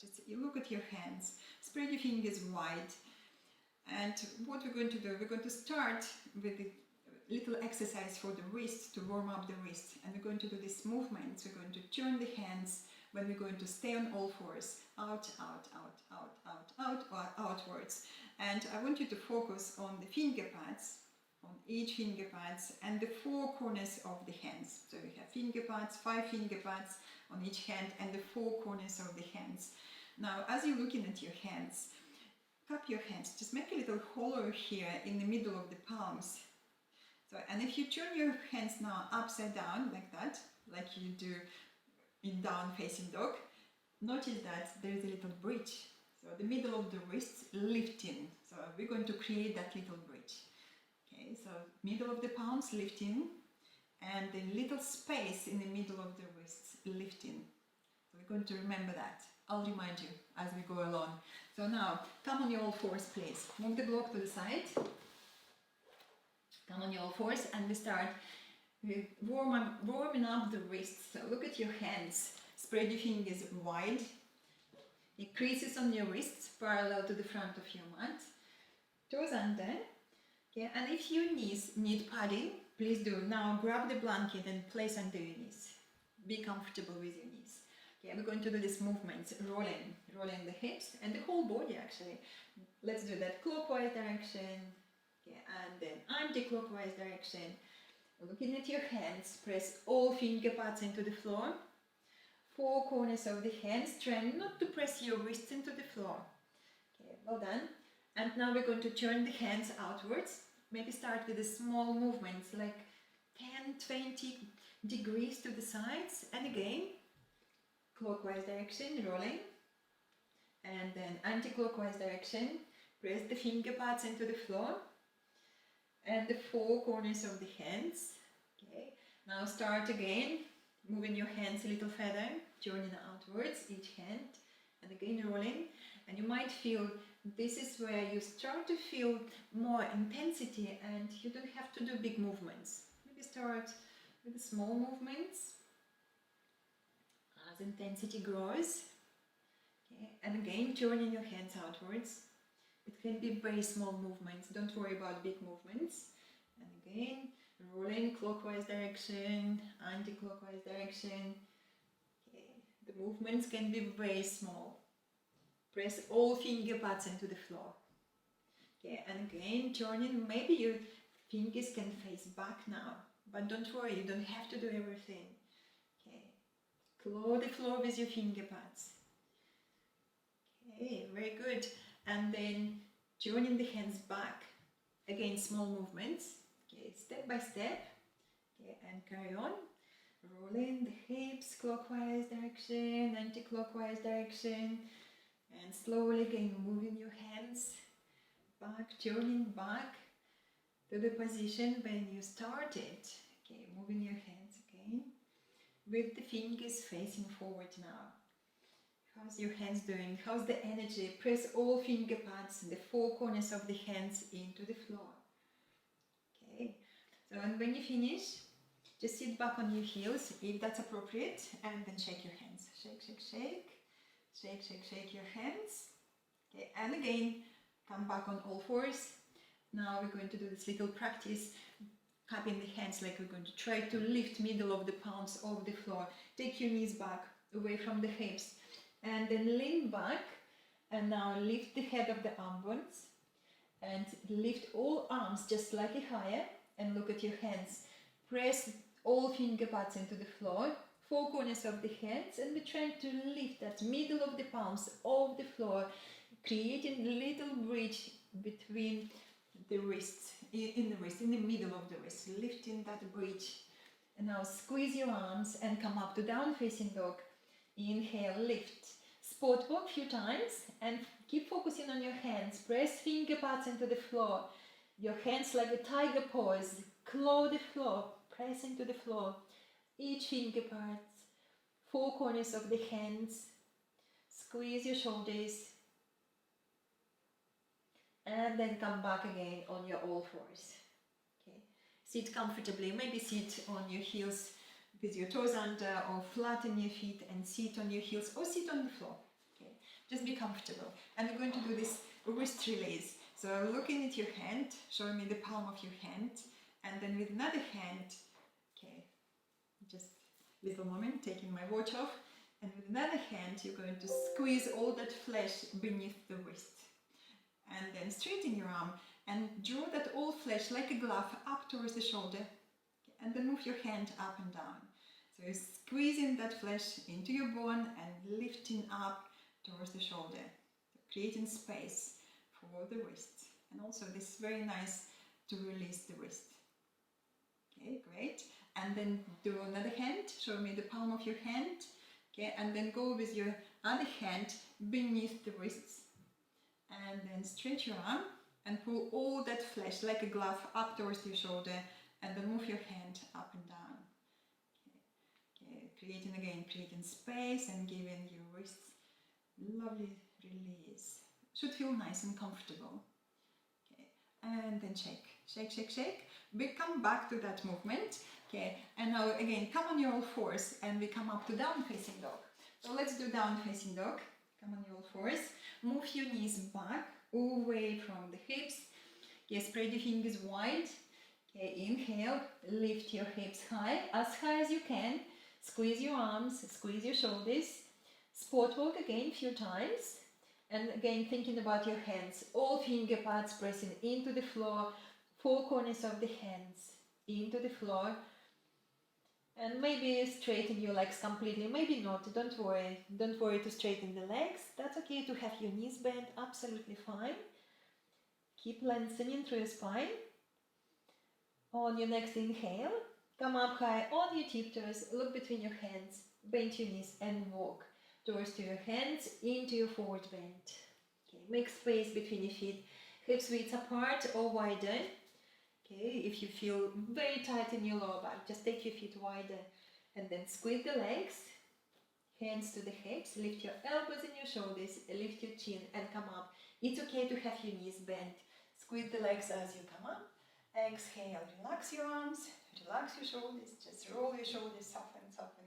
Just you look at your hands, spread your fingers wide. And what we're going to do, we're going to start with a little exercise for the wrist to warm up the wrist. And we're going to do these movements. We're going to turn the hands when we're going to stay on all fours. Out, out, out, out, out, out, or outwards. And I want you to focus on the finger pads, on each finger pads and the four corners of the hands. So we have finger pads, 5 finger pads on each hand and the 4 corners of the hands. Now, as you're looking at your hands, cup your hands, just make a little hollow here in the middle of the palms. So, and if you turn your hands now upside down like that, like you do in down facing dog, notice that there is a little bridge. So the middle of the wrists lifting. So we're going to create that little bridge. Okay, so middle of the palms lifting and the little space in the middle of the wrists lifting. So we're going to remember that. I'll remind you as we go along. So now, come on your all fours, please. Move the block to the side. Come on your all fours and we start with warming up the wrists. So look at your hands. Spread your fingers wide. It creases on your wrists parallel to the front of your mat. Toes under. Okay, and if your knees need padding, please do. Now grab the blanket and place under your knees. Be comfortable with your knees. Okay, we're going to do these movements, rolling the hips and the whole body actually. Let's do that clockwise direction, okay, and then anti-clockwise direction. Looking at your hands, press all finger pads into the floor. 4 corners of the hands, trying not to press your wrists into the floor. Okay, well done. And now we're going to turn the hands outwards. Maybe start with the small movements like 10-20 degrees to the sides, and again clockwise direction, rolling, and then anti-clockwise direction, press the finger pads into the floor and the 4 corners of the hands. Okay, now start again, moving your hands a little further, turning outwards each hand, and again rolling. And you might feel this is where you start to feel more intensity and you don't have to do big movements. Maybe start with the small movements as intensity grows. Okay, and again turning your hands outwards. It can be very small movements, don't worry about big movements. And again rolling clockwise direction, anti-clockwise direction. Okay, the movements can be very small. Press all finger pads into the floor. Okay, and again turning, maybe your fingers can face back now, but don't worry, you don't have to do everything. Okay, claw the floor with your finger pads. Okay, very good. And then turning the hands back. Again, small movements. Okay, step by step. Okay, and carry on. Rolling the hips clockwise direction, anti-clockwise direction. And slowly again moving your hands back, turning back to the position when you started. Okay, moving your hands again with the fingers facing forward now. How's your hands doing? How's the energy? Press all finger pads, the 4 corners of the hands into the floor. Okay, so and when you finish, just sit back on your heels if that's appropriate and then shake your hands. Shake, shake, shake. Shake, shake, shake your hands. Okay, and again, come back on all fours. Now we're going to do this little practice, cupping the hands like we're going to try to lift middle of the palms off the floor. Take your knees back, away from the hips, and then lean back. And now lift the head of the arm bones, and lift all arms just slightly higher, and look at your hands. Press all finger pads into the floor. 4 corners of the hands, and we're trying to lift that middle of the palms off the floor, creating a little bridge between the wrists, in the middle of the wrist, lifting that bridge. And now squeeze your arms and come up to down facing dog. Inhale, lift. Spot walk a few times and keep focusing on your hands. Press finger pads into the floor. Your hands like a tiger pose. Claw the floor, press into the floor. Each finger pads, 4 corners of the hands, squeeze your shoulders, and then come back again on your all fours. Okay, sit comfortably, maybe sit on your heels with your toes under or flatten your feet and sit on your heels or sit on the floor. Okay, Just be comfortable. And we're going to do this wrist release. So looking at your hand, showing me the palm of your hand, and then with another hand, okay, just little moment, taking my watch off, and with another hand you're going to squeeze all that flesh beneath the wrist. And then straighten your arm and draw that all flesh like a glove up towards the shoulder, and then move your hand up and down. So you're squeezing that flesh into your bone and lifting up towards the shoulder, creating space for the wrist. And also this is very nice to release the wrist. Okay, great. And then do another hand, show me the palm of your hand. Okay, and then go with your other hand beneath the wrists. And then stretch your arm and pull all that flesh like a glove up towards your shoulder, and then move your hand up and down. Okay, creating space and giving your wrists lovely release. Should feel nice and comfortable. Okay, and then shake, shake, shake, shake. We come back to that movement. Okay, and now again, come on your all fours and we come up to down facing dog. So let's do down facing dog. Come on your all fours. Move your knees back, away from the hips. Okay, spread your fingers wide. Okay, inhale, lift your hips high as you can. Squeeze your arms, squeeze your shoulders. Spot walk again a few times. And again, thinking about your hands. All finger pads pressing into the floor. Four corners of the hands into the floor. And maybe straighten your legs completely, maybe not, don't worry. Don't worry to straighten the legs. That's okay to have your knees bent, absolutely fine. Keep lengthening through your spine. On your next inhale, come up high on your tiptoes, look between your hands, bend your knees and walk towards your hands into your forward bend. Okay, make space between your feet, hips width apart or wider. Okay, if you feel very tight in your lower back, just take your feet wider and then squeeze the legs, hands to the hips, lift your elbows and your shoulders, lift your chin and come up. It's okay to have your knees bent. Squeeze the legs as you come up. Exhale, relax your arms, relax your shoulders, just roll your shoulders, soften, soften.